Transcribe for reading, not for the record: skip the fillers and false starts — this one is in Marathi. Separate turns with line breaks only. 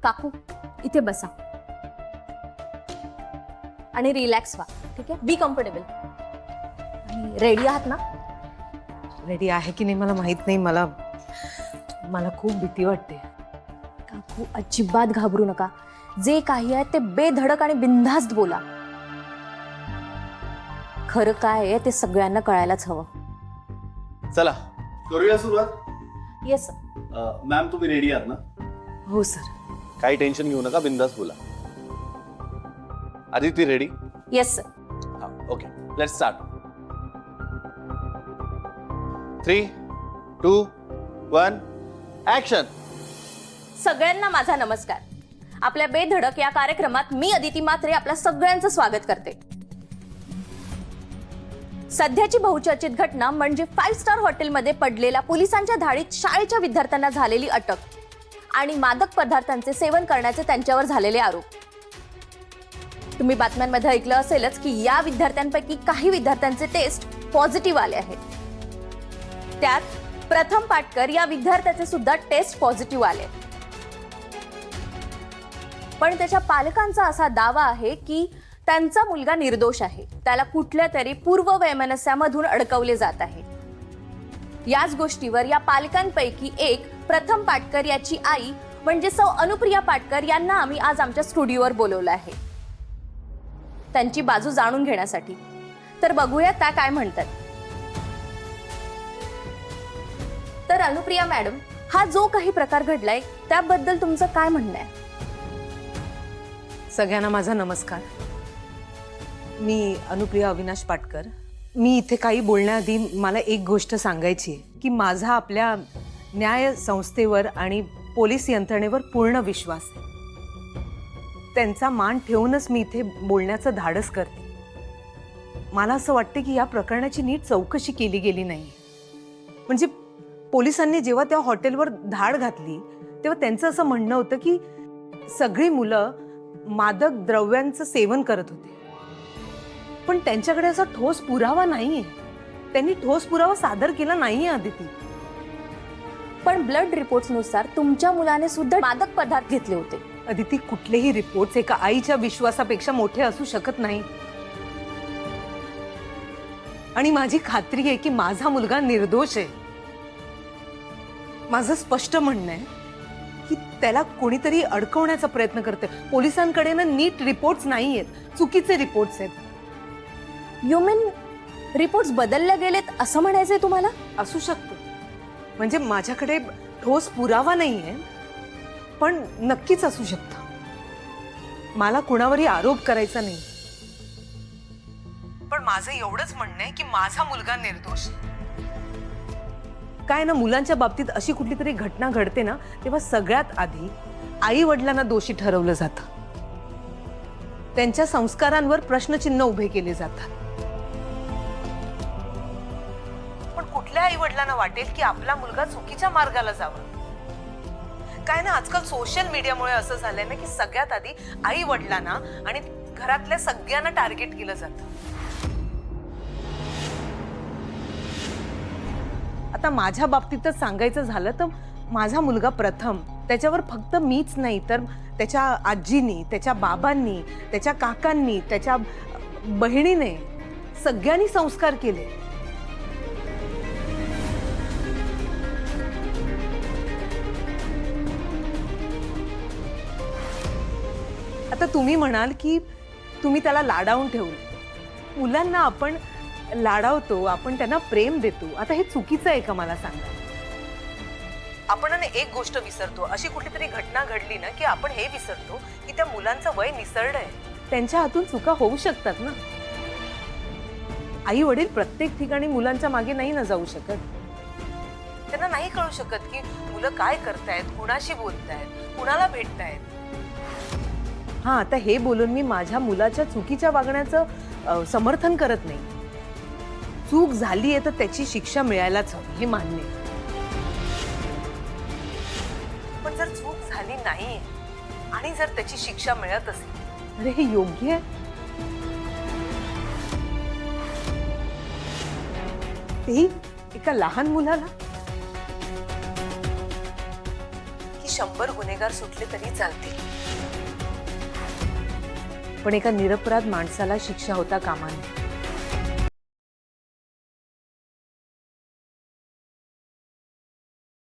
काकू इथे बसा आणि रिलॅक्स व्हा, ठीक आहे? Be comfortable. आणि रेडी आहात ना?
रेडी आहे की नाही मला माहित नाही. मला मला खूप भीती वाटते.
काकू अजिबात घाबरू नका. जे काही आहे ते बेधडक आणि बिनधास्त बोला. खरं काय आहे ते सगळ्यांना कळायलाच हवं.
चला करूया सुरुवात.
Yes sir.
मॅम तुम्ही रेडी आहात ना?
हो सर.
काही टेन्शन घेऊ नका, बिंदास बोला. आदिती रेडी?
Yes sir.
हा ओके, लेट्स स्टार्ट. 3, 2, 1 ऍक्शन.
सगळ्यांना माझा नमस्कार. आपल्या बेधडक या कार्यक्रमात मी अदिती म्हात्रे आपल्या सगळ्यांचं स्वागत करते. सध्याची बहुचर्चित घटना म्हणजे 5 स्टार हॉटेलमध्ये पडलेल्या पोलिसांच्या धाडीत शाळेच्या विद्यार्थ्यांना झालेली अटक आणि मादक पदार्थांचे सेवन करण्याचे त्यांच्यावर झालेले आरोप. तुम्ही बातम्यांमध्ये ऐकलं असेलच की या विद्यार्थ्यांपैकी काही विद्यार्थ्यांचे टेस्ट पॉझिटिव्ह आले आहेत. त्यात प्रथम पाटकर या विद्यार्थ्याचे सुद्धा टेस्ट पॉझिटिव्ह आले. पण त्याच्या पालकांचा असा दावा आहे की त्यांचा मुलगा निर्दोष आहे. त्याला कुठल्या तरी पूर्व वैमनस्यामधून अडकवले जात आहे. याच गोष्टीवर या पालकांपैकी एक प्रथम पाटकर याची आई म्हणजे सौ अनुप्रिया पाटकर यांना आम्ही आज आमच्या स्टुडिओवर बोलवलं आहे त्यांची बाजू जाणून घेण्यासाठी. तर बघूया त्या काय म्हणतात. तर अनुप्रिया मॅडम, हा जो काही प्रकार घडलाय त्याबद्दल तुमचं काय म्हणणं आहे?
सगळ्यांना माझा नमस्कार. मी अनुप्रिया अविनाश पाटकर. मी इथे काही बोलण्याआधी मला एक गोष्ट सांगायची आहे की माझा आपल्या न्याय संस्थेवर आणि पोलीस यंत्रणेवर पूर्ण विश्वास आहे. त्यांचा मान ठेवूनच मी इथे बोलण्याचं धाडस करते. मला असं वाटतं की या प्रकरणाची नीट चौकशी केली गेली नाही. म्हणजे पोलिसांनी जेव्हा त्या हॉटेलवर धाड घातली तेव्हा त्यांचं असं म्हणणं होतं की सगळी मुलं मादक द्रव्यांचं सेवन करत होते. पण त्यांच्याकडे असा ठोस पुरावा नाहीये. त्यांनी ठोस पुरावा सादर केला नाहीये आदिती.
पण ब्लड रिपोर्ट्सनुसार तुमच्या मुलाने सुद्धा मादक पदार्थ घेतले होते.
आदिती, कुठलेही रिपोर्ट्स एका आईच्या विश्वासापेक्षा मोठे असू शकत नाही. आणि माझी खात्री आहे की माझा मुलगा निर्दोष आहे. माझं स्पष्ट म्हणणं आहे की त्याला कोणीतरी अडकवण्याचा प्रयत्न करते. पोलिसांकडे ना नीट रिपोर्ट्स नाहीयेत, चुकीचे रिपोर्ट्स आहेत.
यू मीन रिपोर्ट्स बदलले गेलेत असं म्हणायचंय तुम्हाला?
असू शकतं. म्हणजे माझ्याकडे ठोस पुरावा नाहीये, पण नक्कीच असू शकतं. मला कुणावरही आरोप करायचा नाही, पण माझं एवढंच म्हणणं आहे की माझा मुलगा निर्दोष आहे. काय ना, मुलांच्या बाबतीत अशी कुठली तरी घटना घडते ना, तेव्हा सगळ्यात आधी आई वडिलांना दोषी ठरवलं जातं. त्यांच्या संस्कारांवर प्रश्नचिन्ह उभे केले जातात. पण कुठल्या आई वडिलांना वाटेल की आपला मुलगा चुकीच्या मार्गाला जावा? काय ना, आजकाल सोशल मीडियामुळे असं झालंय ना की सगळ्यात आधी आई वडिलांना आणि घरातल्या सगळ्यांना टार्गेट केलं जातं. आता माझ्या बाबतीतच सांगायचं झालं तर माझा मुलगा प्रथम, त्याच्यावर फक्त मीच नाही तर त्याच्या आजीनी, त्याच्या बाबांनी, त्याच्या काकांनी, त्याच्या बहिणीने सगळ्यांनी संस्कार केले. आता तुम्ही म्हणाल की तुम्ही त्याला लाडावून ठेवलं. मुलांना आपण लाडावतो, आपण त्यांना प्रेम देतो. आता हे चुकीचं आहे का मला सांगा? आपण एक गोष्ट विसरतो. अशी कुठली तरी घटना घडली ना की आपण हे विसरतो की त्या मुलांचं वय निसरडं आहे. त्यांच्या हातून चुका होऊ शकतात ना. आई वडील प्रत्येक ठिकाणी मुलांच्या मागे नाही ना जाऊ शकत. त्यांना नाही कळू शकत की मुलं काय करतायत, कुणाशी बोलतायत, कुणाला भेटतायत. हा, आता हे बोलून मी माझ्या मुलाच्या चुकीच्या वागण्याचं समर्थन करत नाही. चूक झाली आहे तर त्याची शिक्षा मिळायलाच हवी, हे मान्य. पण जर चूक झाली नाही आणि जर त्याची शिक्षा मिळत असेल, अरे हे योग्य आहे? तेही एका लहान मुलाला? ही 100 गुन्हेगार सुटले तरी चालतील, पण एका निरपराध माणसाला शिक्षा होता कामा नये.